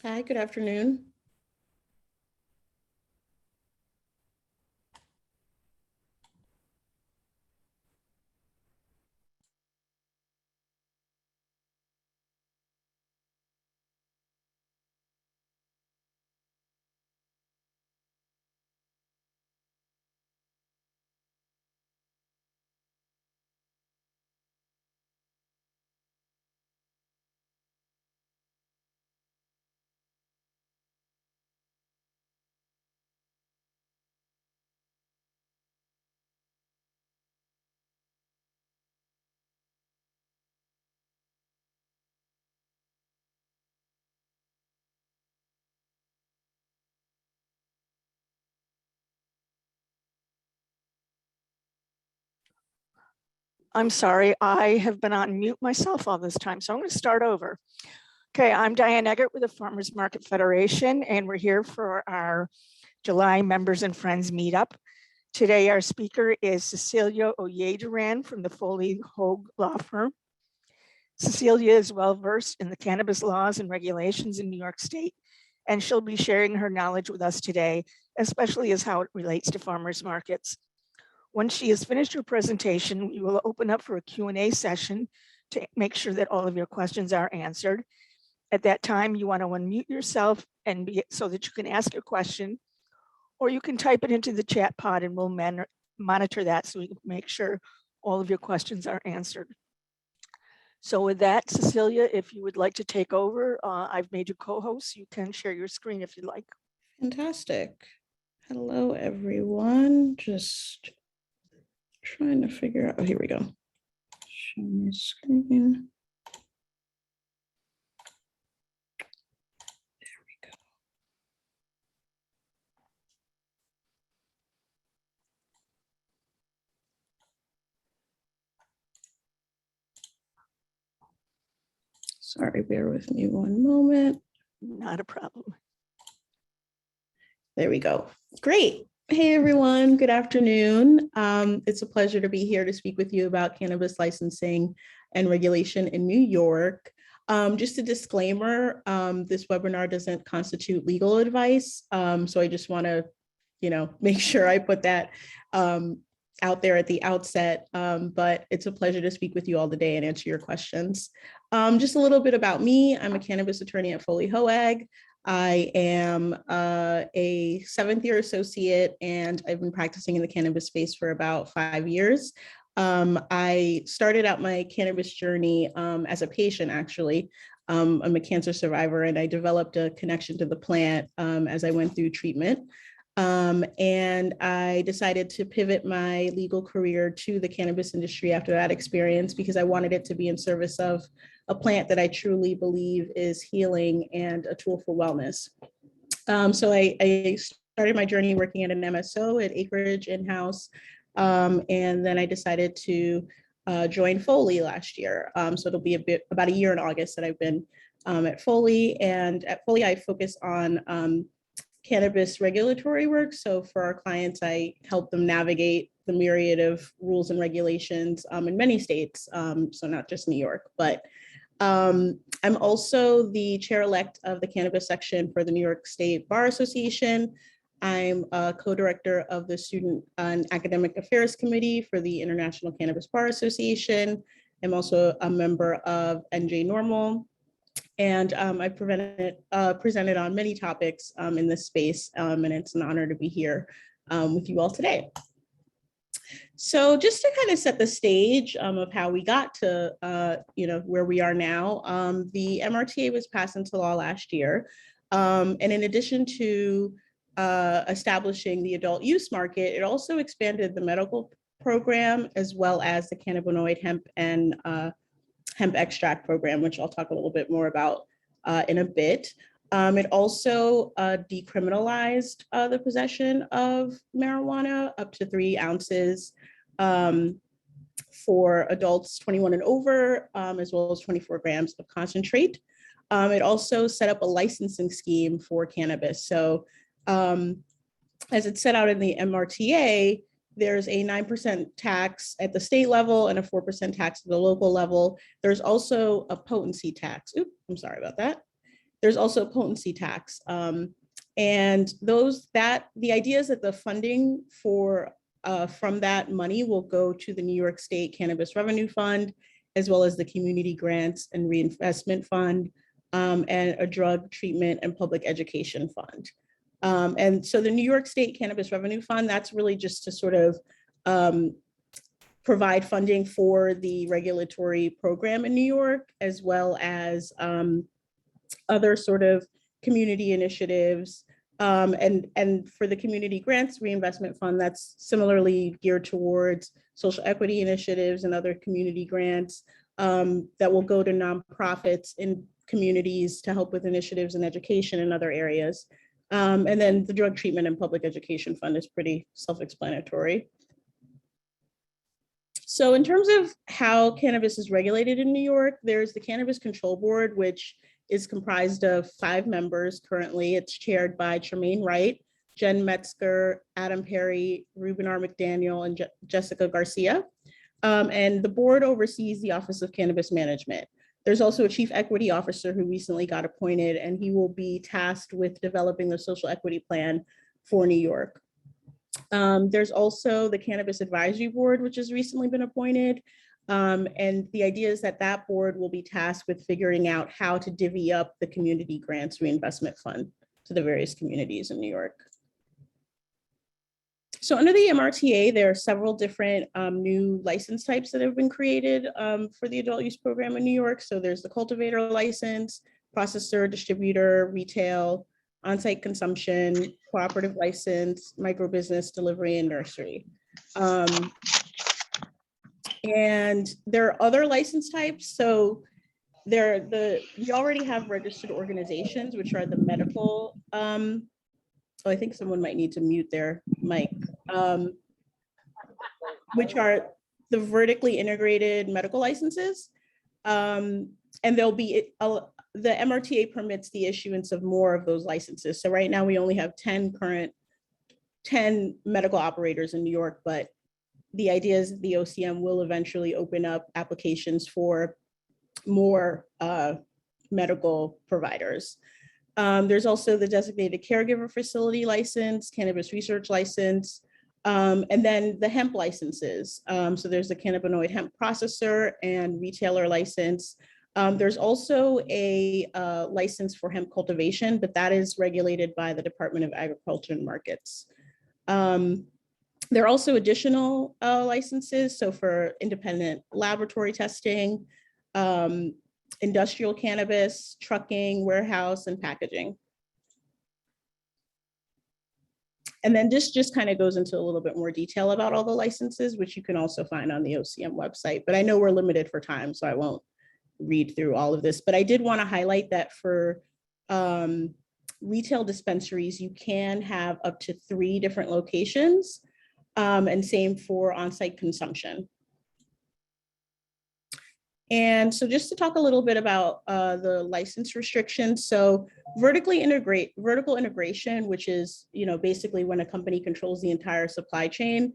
Hi, good afternoon. I'm sorry, I have been on mute myself all this time, so I'm going to start over. Okay, I'm Diane Eggert with the Farmers Market Federation, and we're here for our July Members and Friends Meetup. Today, our speaker is Cecilia Oyeduran from the Foley Hoag Law Firm. Cecilia is well-versed in the cannabis laws and regulations in New York State, and she'll be sharing her knowledge with us today, especially as how it relates to farmers markets. Once she has finished her presentation, we will open up for a Q&A session to make sure that all of your questions are answered. At that time, you want to unmute yourself so that you can ask your question, or you can type it into the chat pod and we'll monitor that so we can make sure all of your questions are answered. So with that, Cecilia, if you would like to take over, I've made you co-host. You can share your screen if you'd like. Fantastic. Hello, everyone. Just trying to figure out, oh, here we go. Show my screen. There we go. Sorry, bear with me one moment. Not a problem. There we go. Great. Hey, everyone. Good afternoon. It's a pleasure to be here to speak with you about cannabis licensing and regulation in New York. Just a disclaimer, this webinar doesn't constitute legal advice. So I just want to, make sure I put that out there at the outset. But it's a pleasure to speak with you all today and answer your questions. Just a little bit about me. I'm a cannabis attorney at Foley Hoag. I am a 7th-year associate, and I've been practicing in the cannabis space for about 5 years. I started out my cannabis journey as a patient, actually. I'm a cancer survivor, and I developed a connection to the plant as I went through treatment. And I decided to pivot my legal career to the cannabis industry after that experience because I wanted it to be in service of a plant that I truly believe is healing and a tool for wellness. So I started my journey working at an MSO at Acreage in-house. And then I decided to join Foley last year. So it'll be about a year in August that I've been at Foley. And at Foley, I focus on cannabis regulatory work. So for our clients, I help them navigate the myriad of rules and regulations in many states. So not just New York, but I'm also the chair-elect of the cannabis section for the New York State Bar Association. I'm a co-director of the Student and Academic Affairs Committee for the International Cannabis Bar Association. I'm also a member of NJ Normal. And I presented on many topics in this space, and it's an honor to be here with you all today. So just to kind of set the stage of how we got to where we are now, the MRTA was passed into law last year. And in addition to establishing the adult use market, it also expanded the medical program as well as the cannabinoid hemp and hemp extract program, which I'll talk a little bit more about in a bit. It also decriminalized the possession of marijuana up to 3 ounces for adults 21 and over, as well as 24 grams of concentrate. It also set up a licensing scheme for cannabis. So As it's set out in the MRTA, there's a 9% tax at the state level and a 4% tax at the local level. There's also a potency tax. Oops, I'm sorry about that. There's also a potency tax. And the idea is that the funding for from that money will go to the New York State Cannabis Revenue Fund, as well as the Community Grants and Reinvestment Fund, and a Drug Treatment and Public Education Fund. And so the New York State Cannabis Revenue Fund, that's really just to sort of provide funding for the regulatory program in New York, as well as other sort of community initiatives. And for the Community Grants Reinvestment Fund, that's similarly geared towards social equity initiatives and other community grants that will go to nonprofits in communities to help with initiatives in education and other areas. And then the Drug Treatment and Public Education Fund is pretty self-explanatory. So in terms of how cannabis is regulated in New York, there's the Cannabis Control Board, which is comprised of 5 members currently. It's chaired by Tremaine Wright, Jen Metzger, Adam Perry, Ruben R. McDaniel, and Jessica Garcia. And the board oversees the Office of Cannabis Management. There's also a chief equity officer who recently got appointed, and he will be tasked with developing the social equity plan for New York. There's also the Cannabis Advisory Board, which has recently been appointed. And the idea is that that board will be tasked with figuring out how to divvy up the Community Grants Reinvestment Fund to the various communities in New York. So under the MRTA, there are several different new license types that have been created for the adult use program in New York. So there's the cultivator license, processor, distributor, retail, on-site consumption, cooperative license, microbusiness, delivery, and nursery. And there are other license types. So we already have registered organizations, which are the medical, I think someone might need to mute their mic, which are the vertically integrated medical licenses. And there'll be, the MRTA permits the issuance of more of those licenses. So right now we only have 10 medical operators in New York, but the idea is the OCM will eventually open up applications for more medical providers. There's also the designated caregiver facility license, cannabis research license, and then the hemp licenses. So there's the cannabinoid hemp processor and retailer license. There's also a license for hemp cultivation, but that is regulated by the Department of Agriculture and Markets. There are also additional licenses. So for independent laboratory testing, industrial cannabis, trucking, warehouse, and packaging. And then this just kind of goes into a little bit more detail about all the licenses, which you can also find on the OCM website. But I know we're limited for time, so I won't read through all of this. But I did want to highlight that for retail dispensaries, you can have up to 3 different locations, and same for on-site consumption. And so just to talk a little bit about the license restrictions. So vertical integration, which is, basically when a company controls the entire supply chain,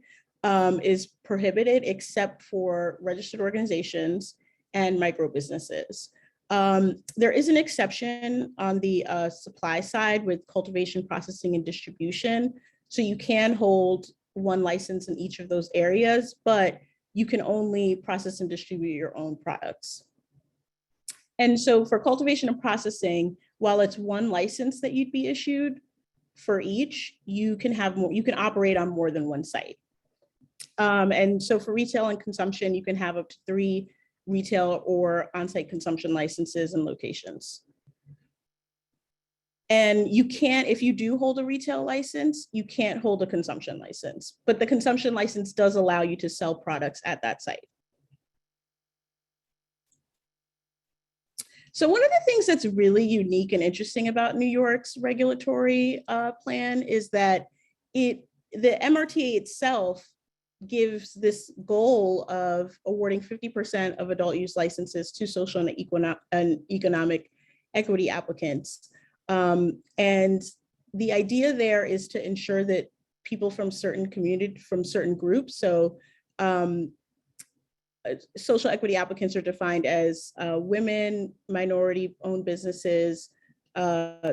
is prohibited except for registered organizations and micro businesses. There is an exception on the supply side with cultivation, processing, and distribution. So you can hold one license in each of those areas, but you can only process and distribute your own products. And so for cultivation and processing, while it's one license that you'd be issued for each, you can operate on more than one site. And so for retail and consumption, you can have up to 3 retail or on-site consumption licenses and locations. And you can't, if you do hold a retail license, you can't hold a consumption license, but the consumption license does allow you to sell products at that site. So one of the things that's really unique and interesting about New York's regulatory plan is that the MRTA itself gives this goal of awarding 50% of adult use licenses to social and economic equity applicants. And the idea there is to ensure that people from certain communities, from certain groups, so social equity applicants are defined as women, minority-owned businesses,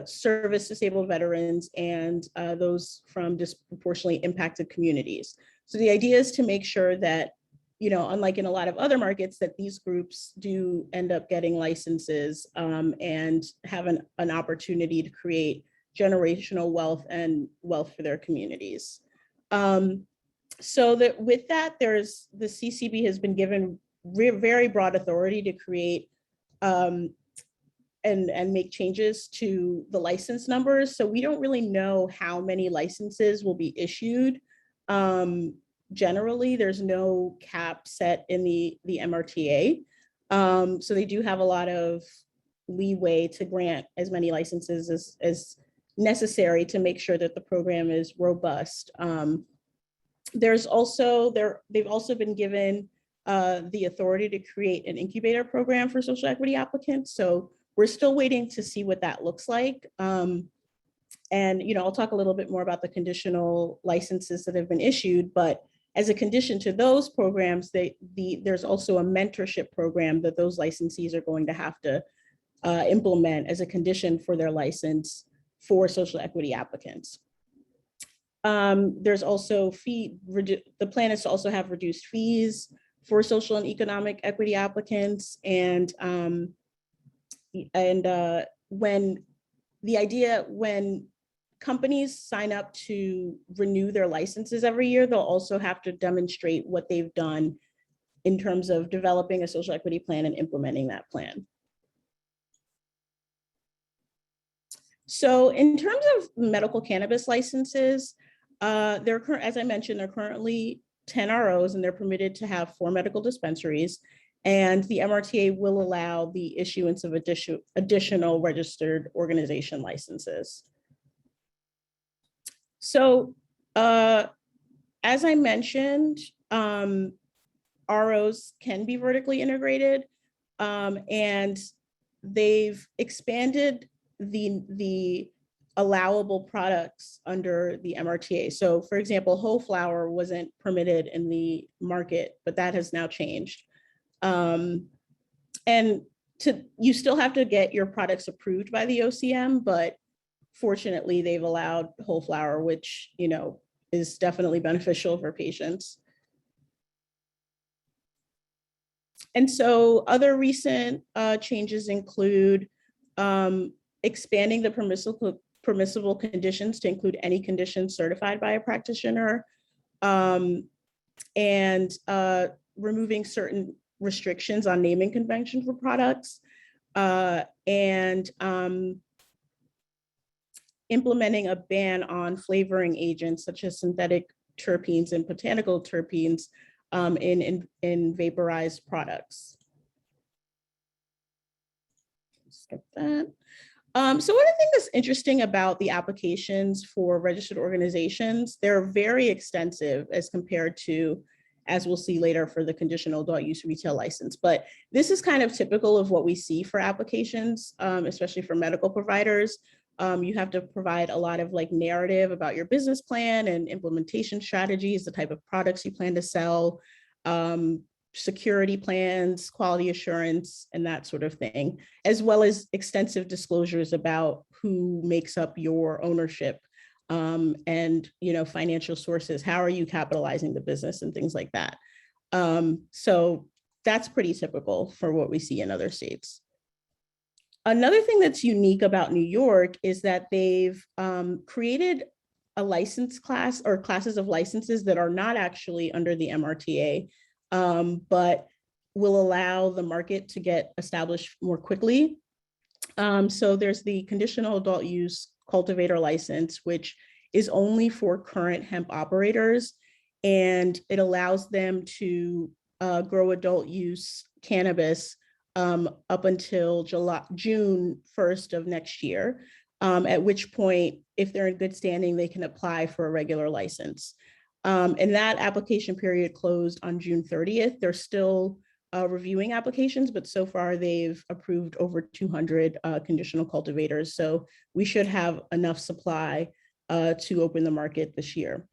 service disabled veterans, and those from disproportionately impacted communities. So the idea is to make sure that, unlike in a lot of other markets, that these groups do end up getting licenses and have an opportunity to create generational wealth and wealth for their communities. So that with that, the CCB has been given very broad authority to create and make changes to the license numbers. So we don't really know how many licenses will be issued. Generally, there's no cap set in the MRTA. So they do have a lot of leeway to grant as many licenses as necessary to make sure that the program is robust. They've also been given the authority to create an incubator program for social equity applicants. So we're still waiting to see what that looks like. And I'll talk a little bit more about the conditional licenses that have been issued, but as a condition to those programs, there's also a mentorship program that those licensees are going to have to implement as a condition for their license for social equity applicants. There's also the plan is to also have reduced fees for social and economic equity applicants. And when companies sign up to renew their licenses every year, they'll also have to demonstrate what they've done in terms of developing a social equity plan and implementing that plan. So in terms of medical cannabis licenses, as I mentioned, they're currently 10 ROs and they're permitted to have 4 medical dispensaries. And the MRTA will allow the issuance of additional registered organization licenses. So as I mentioned, ROs can be vertically integrated, and they've expanded the allowable products under the MRTA. So for example, whole flower wasn't permitted in the market, but that has now changed. And you still have to get your products approved by the OCM, but fortunately they've allowed whole flower, which, is definitely beneficial for patients. And so other recent changes include expanding the permissible conditions to include any conditions certified by a practitioner, and removing certain restrictions on naming convention for products, and implementing a ban on flavoring agents such as synthetic terpenes and botanical terpenes in vaporized products. Skip that. So one of the things that's interesting about the applications for registered organizations, they're very extensive as compared to, as we'll see later, for the conditional adult use retail license. But this is kind of typical of what we see for applications, especially for medical providers. You have to provide a lot of narrative about your business plan and implementation strategies, the type of products you plan to sell, security plans, quality assurance, and that sort of thing, as well as extensive disclosures about who makes up your ownership, and financial sources. How are you capitalizing the business and things like that. So that's pretty typical for what we see in other states. Another thing that's unique about New York is that they've created a license class or classes of licenses that are not actually under the MRTA, but will allow the market to get established more quickly. So there's the conditional adult use cultivator license, which is only for current hemp operators, and it allows them to grow adult use cannabis up until June 1st of next year, at which point, if they're in good standing, they can apply for a regular license. And that application period closed on June 30th. They're still reviewing applications, but so far they've approved over 200 conditional cultivators. So we should have enough supply to open the market this year,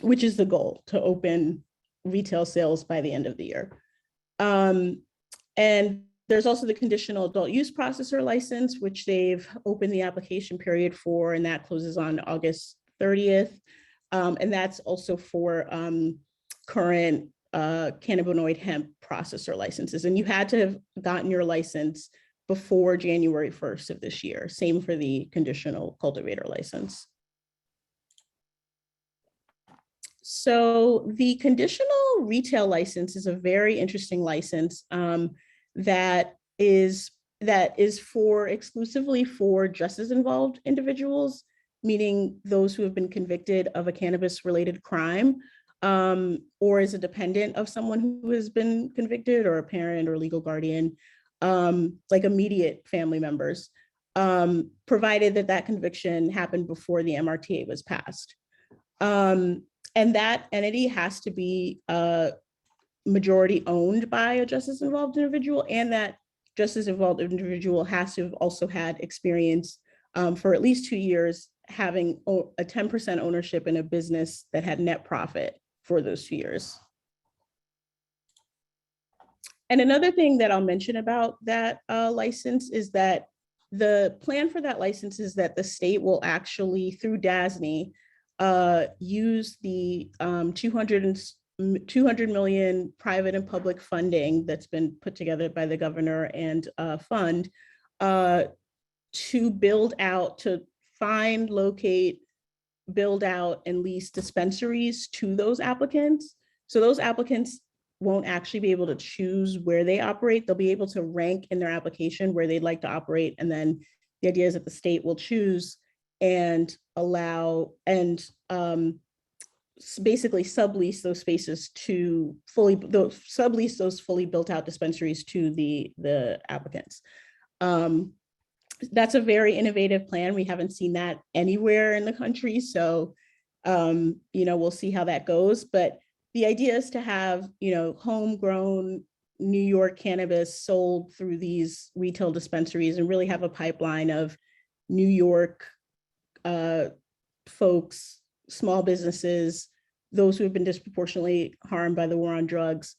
which is the goal, to open retail sales by the end of the year. And there's also the conditional adult use processor license, which they've opened the application period for, and that closes on August 30th. And that's also for current cannabinoid hemp processor licenses. And you had to have gotten your license before January 1st of this year. Same for the conditional cultivator license. So the conditional retail license is a very interesting license that is exclusively for justice involved individuals, meaning those who have been convicted of a cannabis related crime, or is a dependent of someone who has been convicted, or a parent or legal guardian, like immediate family members, provided that that conviction happened before the MRTA was passed. And that entity has to be majority owned by a justice involved individual, and that justice involved individual has to have also had experience for at least 2 years having a 10% ownership in a business that had net profit for those 2 years. And another thing that I'll mention about that license is that the plan for that license is that the state will actually, through DASNY, use the 200 million private and public funding that's been put together by the governor and fund to build out, to find, locate, build out, and lease dispensaries to those applicants. So those applicants won't actually be able to choose where they operate. They'll be able to rank in their application where they'd like to operate. And then the idea is that the state will choose and allow and basically sublease those spaces to sublease those fully built out dispensaries to the applicants. That's a very innovative plan. We haven't seen that anywhere in the country. So, we'll see how that goes. But the idea is to have, homegrown New York cannabis sold through these retail dispensaries and really have a pipeline of New York folks, small businesses, those who have been disproportionately harmed by the war on drugs,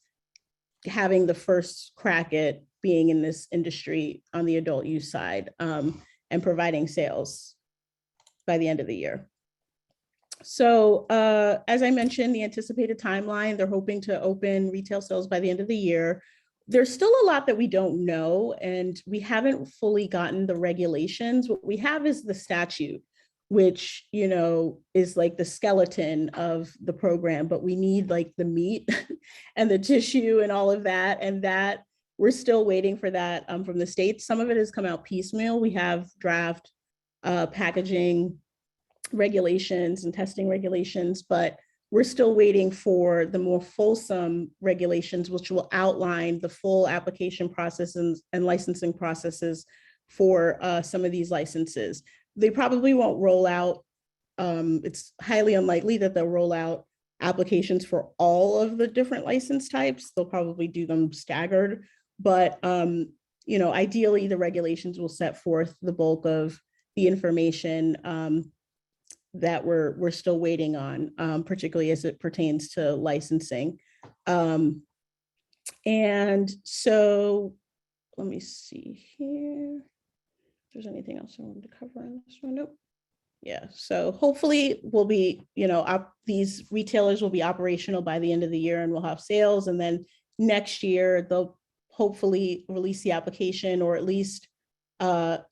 having the first crack at being in this industry on the adult use side, and providing sales by the end of the year. So as I mentioned, the anticipated timeline, they're hoping to open retail sales by the end of the year. There's still a lot that we don't know, and we haven't fully gotten the regulations. What we have is the statute, which, is like the skeleton of the program, but we need like the meat and the tissue and all of that. And that we're still waiting for that from the state. Some of it has come out piecemeal. We have draft packaging regulations and testing regulations, but we're still waiting for the more fulsome regulations, which will outline the full application processes and licensing processes for some of these licenses. They probably won't roll out. It's highly unlikely that they'll roll out applications for all of the different license types. They'll probably do them staggered, but ideally the regulations will set forth the bulk of the information that we're still waiting on, particularly as it pertains to licensing. And so let me see here. If there's anything else I wanted to cover on this one. Nope. Yeah, so hopefully we'll be, these retailers will be operational by the end of the year and we'll have sales. And then next year, they'll hopefully release the application, or at least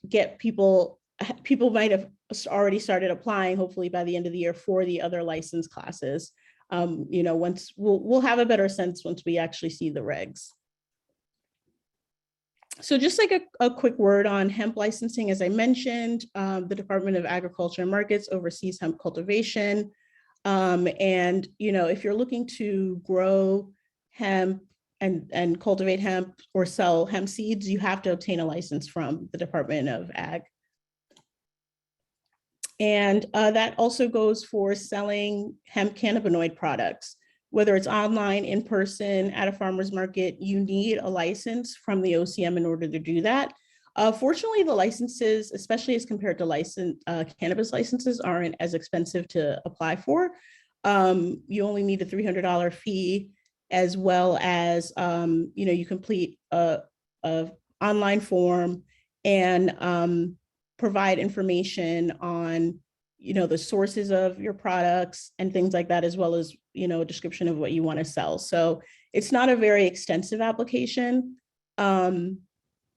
get people might have already started applying, hopefully by the end of the year, for the other license classes. Once we'll have a better sense once we actually see the regs. So just like a quick word on hemp licensing, as I mentioned, the Department of Agriculture and Markets oversees hemp cultivation. And, if you're looking to grow hemp and cultivate hemp or sell hemp seeds, you have to obtain a license from the Department of Ag. And that also goes for selling hemp cannabinoid products. whether it's online, in person, at a farmer's market, you need a license from the OCM in order to do that. Fortunately, the licenses, especially as compared to cannabis licenses, aren't as expensive to apply for. You only need a $300 fee, as well as you complete a online form and provide information on the sources of your products and things like that, as well as a description of what you want to sell. So it's not a very extensive application.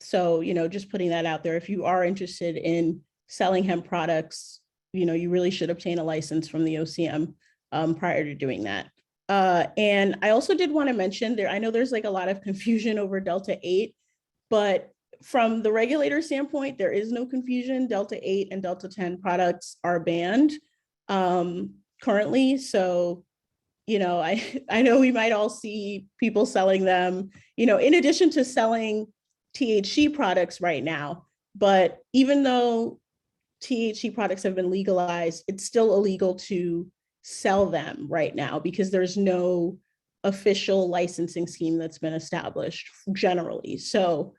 So just putting that out there, if you are interested in selling hemp products, you really should obtain a license from the OCM prior to doing that. And I also did want to mention there, I know there's like a lot of confusion over Delta 8, but from the regulator standpoint, there is no confusion. Delta 8 and Delta 10 products are banned currently. So, I know we might all see people selling them, in addition to selling THC products right now. But even though THC products have been legalized, it's still illegal to sell them right now because there's no official licensing scheme that's been established generally. So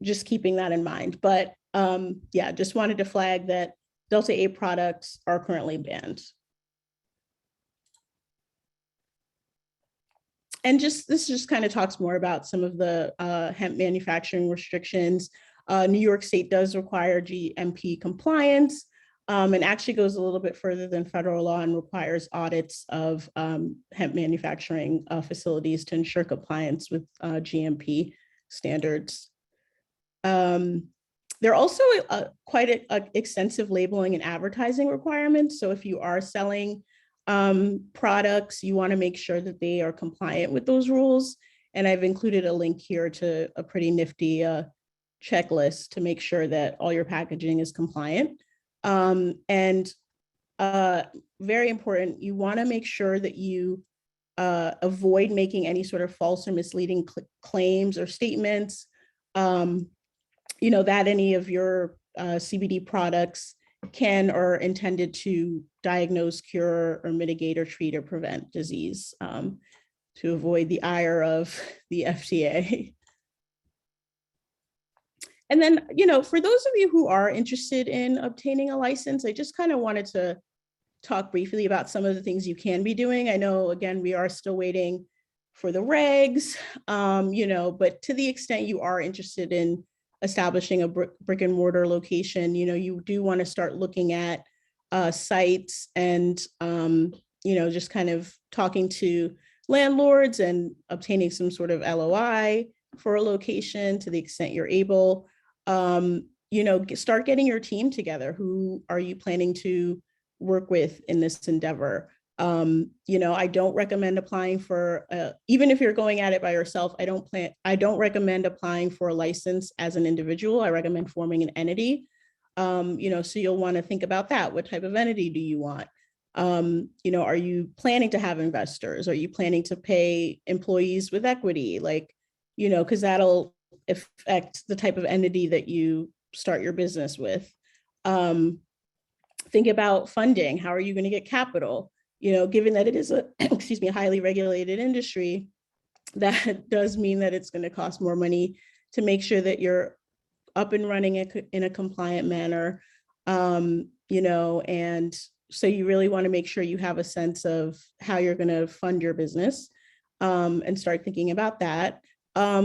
just keeping that in mind. But yeah, just wanted to flag that Delta 8 products are currently banned. And this just kind of talks more about some of the hemp manufacturing restrictions. New York State does require GMP compliance, and actually goes a little bit further than federal law and requires audits of hemp manufacturing facilities to ensure compliance with GMP standards. There are also quite extensive labeling and advertising requirements. So if you are selling products, you want to make sure that they are compliant with those rules. And I've included a link here to a pretty nifty checklist to make sure that all your packaging is compliant. And very important, you want to make sure that you avoid making any sort of false or misleading claims or statements. That any of your CBD products can or are intended to diagnose, cure, or mitigate or treat or prevent disease, to avoid the ire of the FDA. And then, for those of you who are interested in obtaining a license, I just kind of wanted to talk briefly about some of the things you can be doing. I know, again, we are still waiting for the regs, but to the extent you are interested in establishing a brick and mortar location, you do want to start looking at sites and, just kind of talking to landlords and obtaining some sort of LOI for a location to the extent you're able. Start getting your team together. Who are you planning to work with in this endeavor? I don't recommend applying for, even if you're going at it by yourself, I don't recommend applying for a license as an individual. I recommend forming an entity. So you'll want to think about that. What type of entity do you want? Are you planning to have investors? Are you planning to pay employees with equity? Because that'll affect the type of entity that you start your business with. Think about funding. How are you going to get capital? Given that it is a, highly regulated industry, that does mean that it's going to cost more money to make sure that you're up and running in a compliant manner. And so you really want to make sure you have a sense of how you're going to fund your business, and start thinking about that.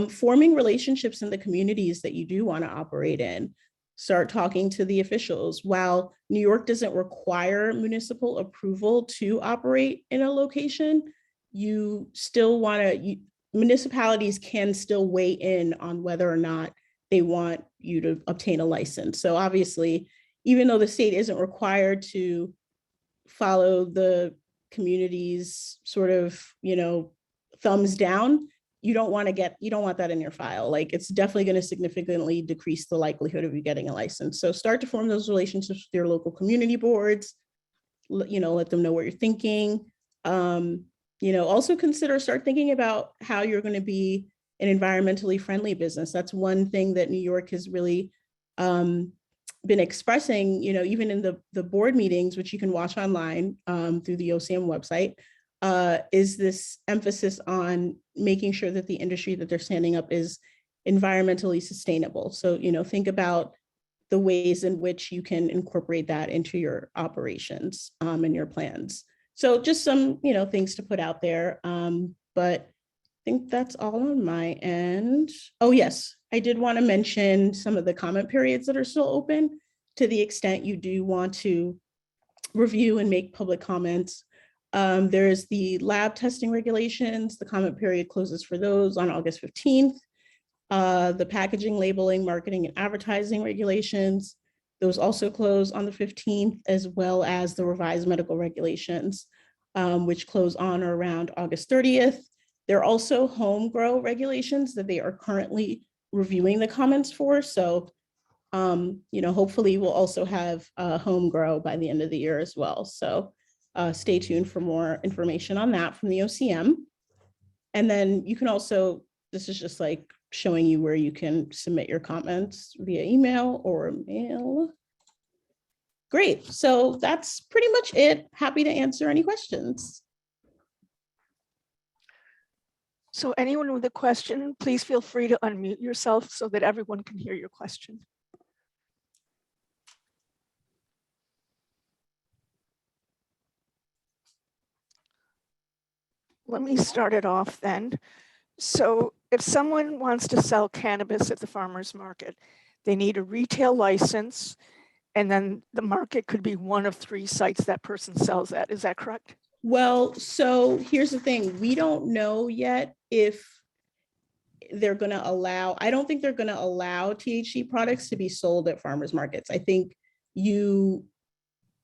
Forming relationships in the communities that you do want to operate in. Start talking to the officials. While New York doesn't require municipal approval to operate in a location, you still want to, municipalities can still weigh in on whether or not they want you to obtain a license. So obviously, even though the state isn't required to follow the community's sort of, thumbs down, you don't want that in your file. It's definitely going to significantly decrease the likelihood of you getting a license. So start to form those relationships with your local community boards, let them know what you're thinking. Also start thinking about how you're going to be an environmentally friendly business. That's one thing that New York has really been expressing, even in the board meetings, which you can watch online through the OCM website. is this emphasis on making sure that the industry that they're standing up is environmentally sustainable. So, think about the ways in which you can incorporate that into your operations and your plans. So just some, things to put out there. But I think that's all on my end. Oh, yes, I did want to mention some of the comment periods that are still open to the extent you do want to review and make public comments. There's the lab testing regulations. The comment period closes for those on August 15th. The packaging, labeling, marketing, and advertising regulations, those also close on the 15th, as well as the revised medical regulations, which close on or around August 30th. There are also home grow regulations that they are currently reviewing the comments for. So, hopefully we'll also have home grow by the end of the year as well. So stay tuned for more information on that from the OCM. And then you can also, this is just like showing you where you can submit your comments via email or mail. Great, so that's pretty much it. Happy to answer any questions. So anyone with a question, please feel free to unmute yourself so that everyone can hear your question. Let me start it off then. So if someone wants to sell cannabis at the farmer's market, they need a retail license, and then the market could be one of 3 sites that person sells at. Is that correct? Well, so here's the thing. We don't know yet if they're going to allow, I don't think they're going to allow THC products to be sold at farmers markets. I think you,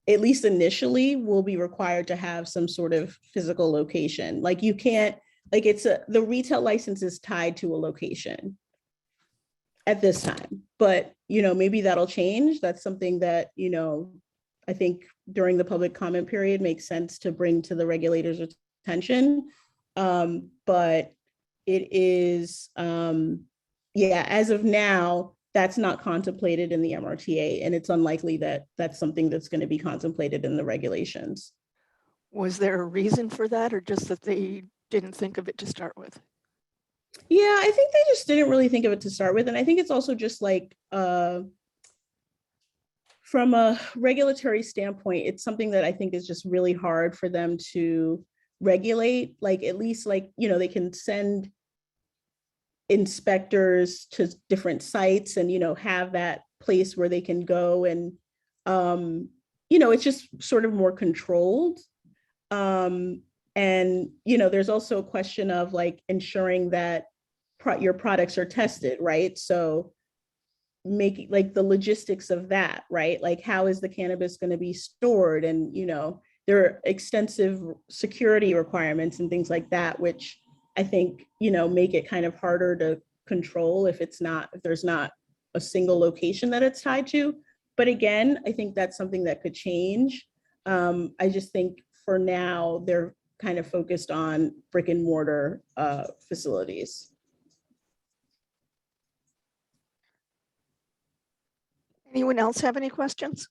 at least initially, will be required to have some sort of physical location. Like you can't, like the retail license is tied to a location at this time, but maybe that'll change. That's something that, I think during the public comment period makes sense to bring to the regulators' attention. But it is, as of now, that's not contemplated in the MRTA, and it's unlikely that that's something that's going to be contemplated in the regulations. Was there a reason for that, or just that they didn't think of it to start with? Yeah, I think they just didn't really think of it to start with. And I think it's also just like, from a regulatory standpoint, it's something that I think is just really hard for them to regulate. Like, at least like, they can send inspectors to different sites and, have that place where they can go. And, it's just sort of more controlled. And, there's also a question of like ensuring that your products are tested, right? So making like the logistics of that, right? Like how is the cannabis going to be stored? And, there are extensive security requirements and things like that, which I think, make it kind of harder to control if there's not a single location that it's tied to. But again, I think that's something that could change. I just think for now, they're kind of focused on brick and mortar facilities. Anyone else have any questions?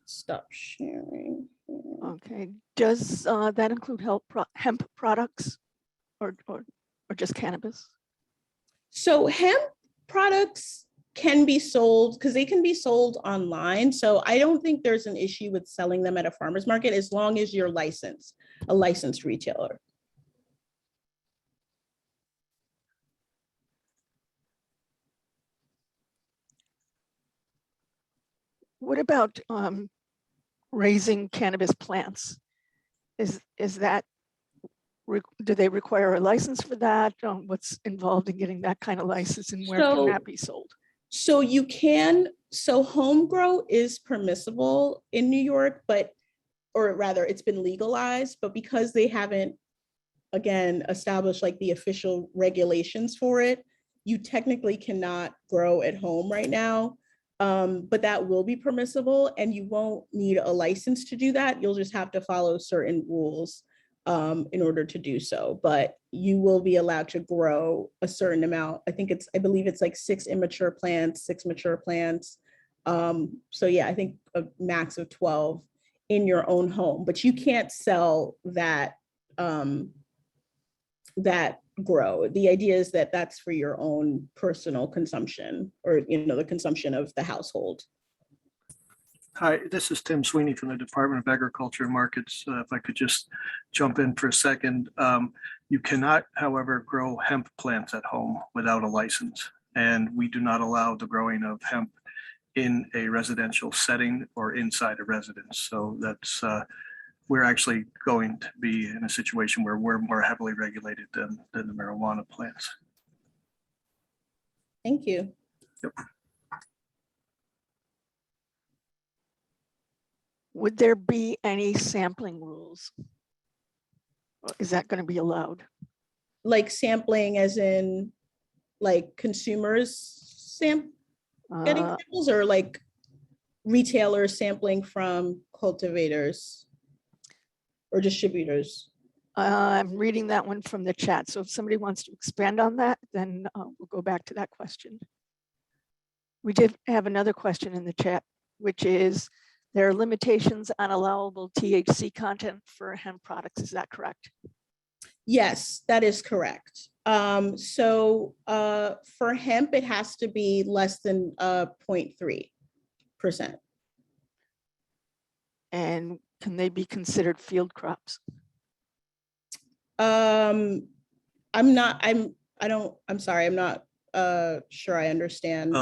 Stop sharing. Okay. Does that include hemp products or just cannabis? So hemp products can be sold because they can be sold online. So I don't think there's an issue with selling them at a farmer's market as long as you're licensed, a licensed retailer. What about raising cannabis plants? Is that, do they require a license for that? What's involved in getting that kind of license, and where can that be sold? So you can, so home grow is permissible in New York, or rather it's been legalized, but because they haven't, again, established like the official regulations for it, you technically cannot grow at home right now. But that will be permissible, and you won't need a license to do that. You'll just have to follow certain rules in order to do so. But you will be allowed to grow a certain amount. I believe it's like 6 immature plants, 6 mature plants. So yeah, I think a max of 12 in your own home, but you can't sell that that grow. The idea is that that's for your own personal consumption, or the consumption of the household. Hi, this is Tim Sweeney from the Department of Agriculture and Markets. If I could just jump in for a second. You cannot, however, grow hemp plants at home without a license. And we do not allow the growing of hemp in a residential setting or inside a residence. So that's, we're actually going to be in a situation where we're more heavily regulated than the marijuana plants. Thank you. Yep. Would there be any sampling rules? Or is that going to be allowed? Like sampling as in like consumers getting samples, or like retailers sampling from cultivators or distributors? I'm reading that one from the chat. So if somebody wants to expand on that, then we'll go back to that question. We did have another question in the chat, which is, there are limitations on allowable THC content for hemp products. Is that correct? Yes, that is correct. So for hemp, it has to be less than 0.3%. And can they be considered field crops? I'm sorry, I'm not sure I understand.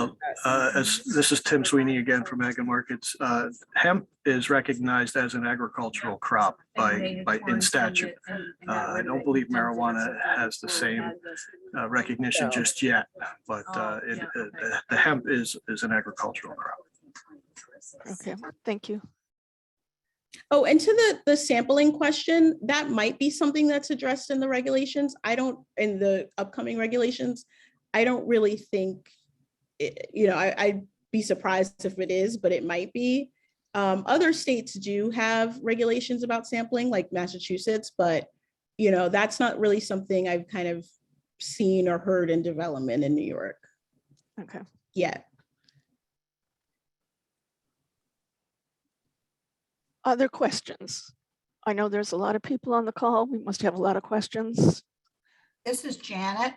This is Tim Sweeney again from Ag and Markets. Hemp is recognized as an agricultural crop by in statute. I don't believe marijuana has the same recognition just yet, but the hemp is an agricultural crop. Okay, thank you. Oh, and to the sampling question, that might be something that's addressed in the regulations. In the upcoming regulations, I don't really think, I'd be surprised if it is, but it might be. Other states do have regulations about sampling, like Massachusetts, but, that's not really something I've kind of seen or heard in development in New York. Okay. Yet. Other questions? I know there's a lot of people on the call. We must have a lot of questions. This is Janet.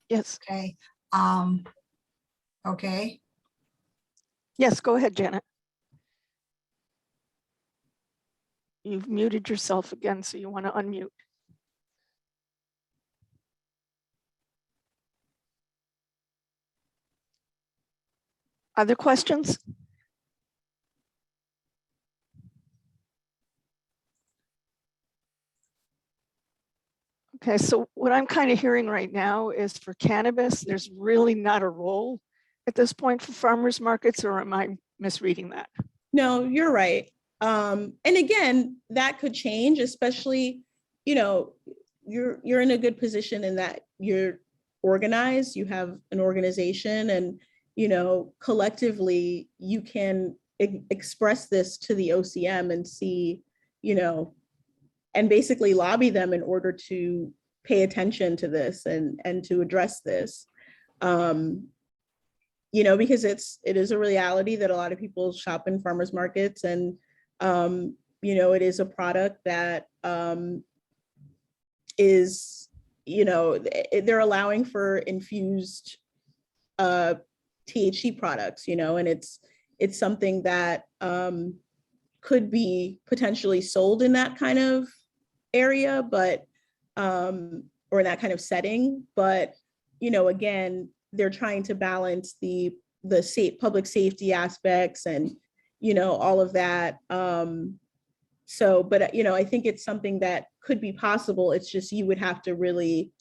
Yes. Okay. Okay. Yes, go ahead, Janet. You've muted yourself again, so you want to unmute. Other questions? Okay, so what I'm kind of hearing right now is for cannabis, there's really not a role at this point for farmers markets, or am I misreading that? No, you're right. And again, that could change, especially, you're in a good position in that you're organized, you have an organization, and, collectively you can express this to the OCM and see, and basically lobby them in order to pay attention to this and to address this. Because it is a reality that a lot of people shop in farmers markets, and it is a product that is, they're allowing for infused THC products, and it's something that could be potentially sold in that kind of area, but or in that kind of setting, but again, they're trying to balance the public safety aspects and all of that. So, but I think it's something that could be possible. It's just you would have to really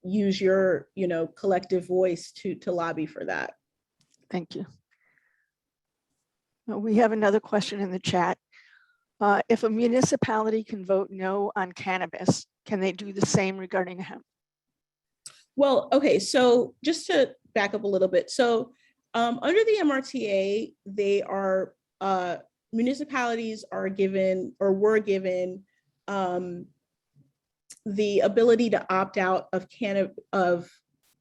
use your collective voice to lobby for that. Thank you. We have another question in the chat. If a municipality can vote no on cannabis, can they do the same regarding hemp? Well, okay, so just to back up a little bit. So under the MRTA, they are, municipalities are given or were given the ability to opt out of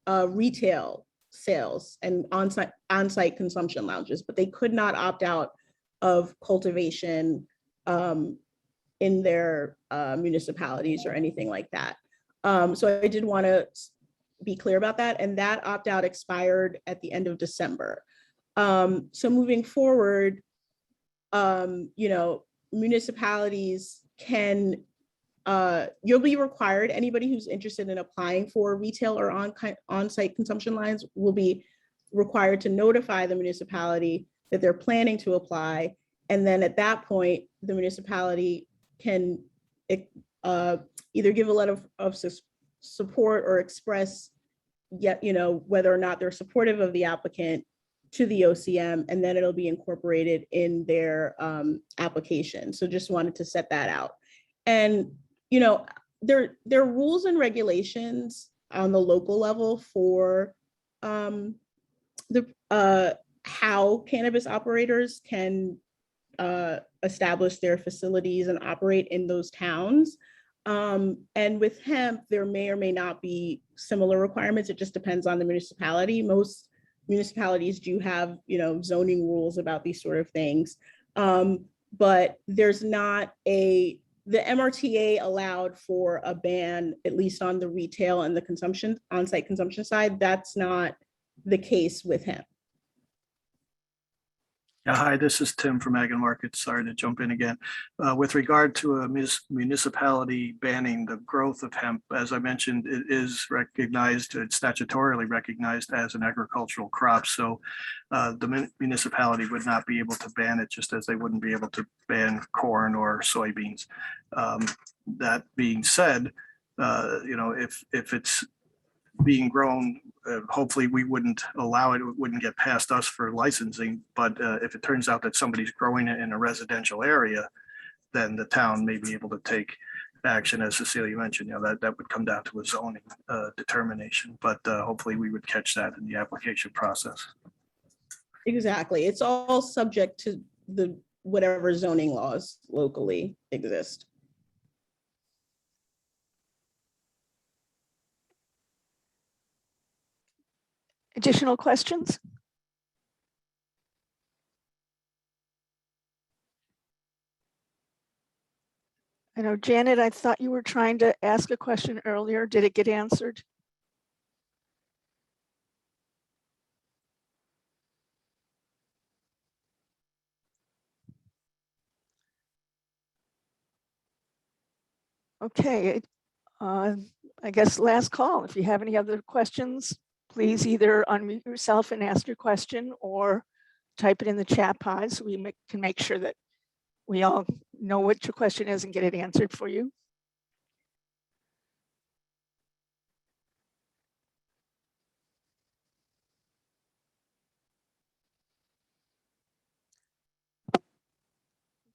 retail sales and on-site consumption lounges, but they could not opt out of cultivation in their municipalities or anything like that. So I did want to be clear about that, and that opt-out expired at the end of December. So moving forward, municipalities can, you'll be required, anybody who's interested in applying for retail or on-site consumption lines will be required to notify the municipality that they're planning to apply. And then at that point, the municipality can either give a letter of support or express whether or not they're supportive of the applicant to the OCM, and then it'll be incorporated in their application. So just wanted to set that out. And there are rules and regulations on the local level for how cannabis operators can establish their facilities and operate in those towns. And with hemp, there may or may not be similar requirements. It just depends on the municipality. Most municipalities do have, zoning rules about these sort of things. But there's not the MRTA allowed for a ban, at least on the retail and the on-site consumption side. That's not the case with hemp. Yeah, hi, this is Tim from Ag and Markets. Sorry to jump in again. With regard to a municipality banning the growth of hemp, as I mentioned, it is recognized, it's statutorily recognized as an agricultural crop. So the municipality would not be able to ban it, just as they wouldn't be able to ban corn or soybeans. That being said, if it's being grown, hopefully we wouldn't allow it, it wouldn't get past us for licensing. But if it turns out that somebody's growing it in a residential area, then the town may be able to take action, as Cecilia mentioned. That would come down to a zoning determination, but hopefully we would catch that in the application process. Exactly. It's all subject to the whatever zoning laws locally exist. Additional questions? I know, Janet, I thought you were trying to ask a question earlier. Did it get answered? Okay, I guess last call. If you have any other questions, please either unmute yourself and ask your question or type it in the chat pod so we can make sure that we all know what your question is and get it answered for you.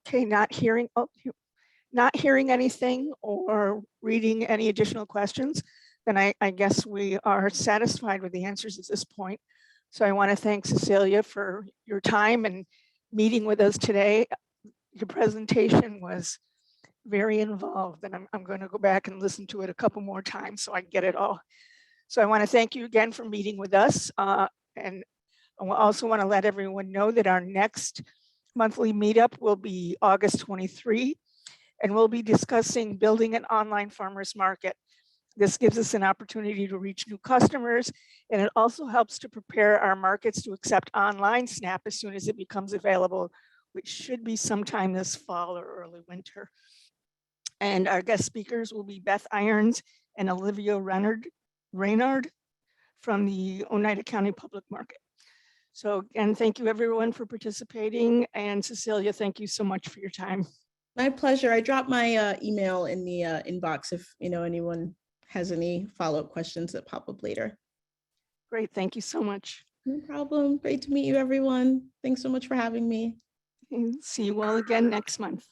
Okay, not hearing anything or reading any additional questions, then I guess we are satisfied with the answers at this point. So I want to thank Cecilia for your time and meeting with us today. Your presentation was very involved, and I'm going to go back and listen to it a couple more times so I get it all. So I want to thank you again for meeting with us. And I also want to let everyone know that our next monthly meetup will be August 23, and we'll be discussing building an online farmers market. This gives us an opportunity to reach new customers, and it also helps to prepare our markets to accept online SNAP as soon as it becomes available, which should be sometime this fall or early winter. And our guest speakers will be Beth Irons and Olivia Reynard from the Oneida County Public Market. So again, thank you everyone for participating. And Cecilia, thank you so much for your time. My pleasure. I dropped my email in the inbox if anyone has any follow-up questions that pop up later. Great, thank you so much. No problem. Great to meet you, everyone. Thanks so much for having me. And see you all again next month.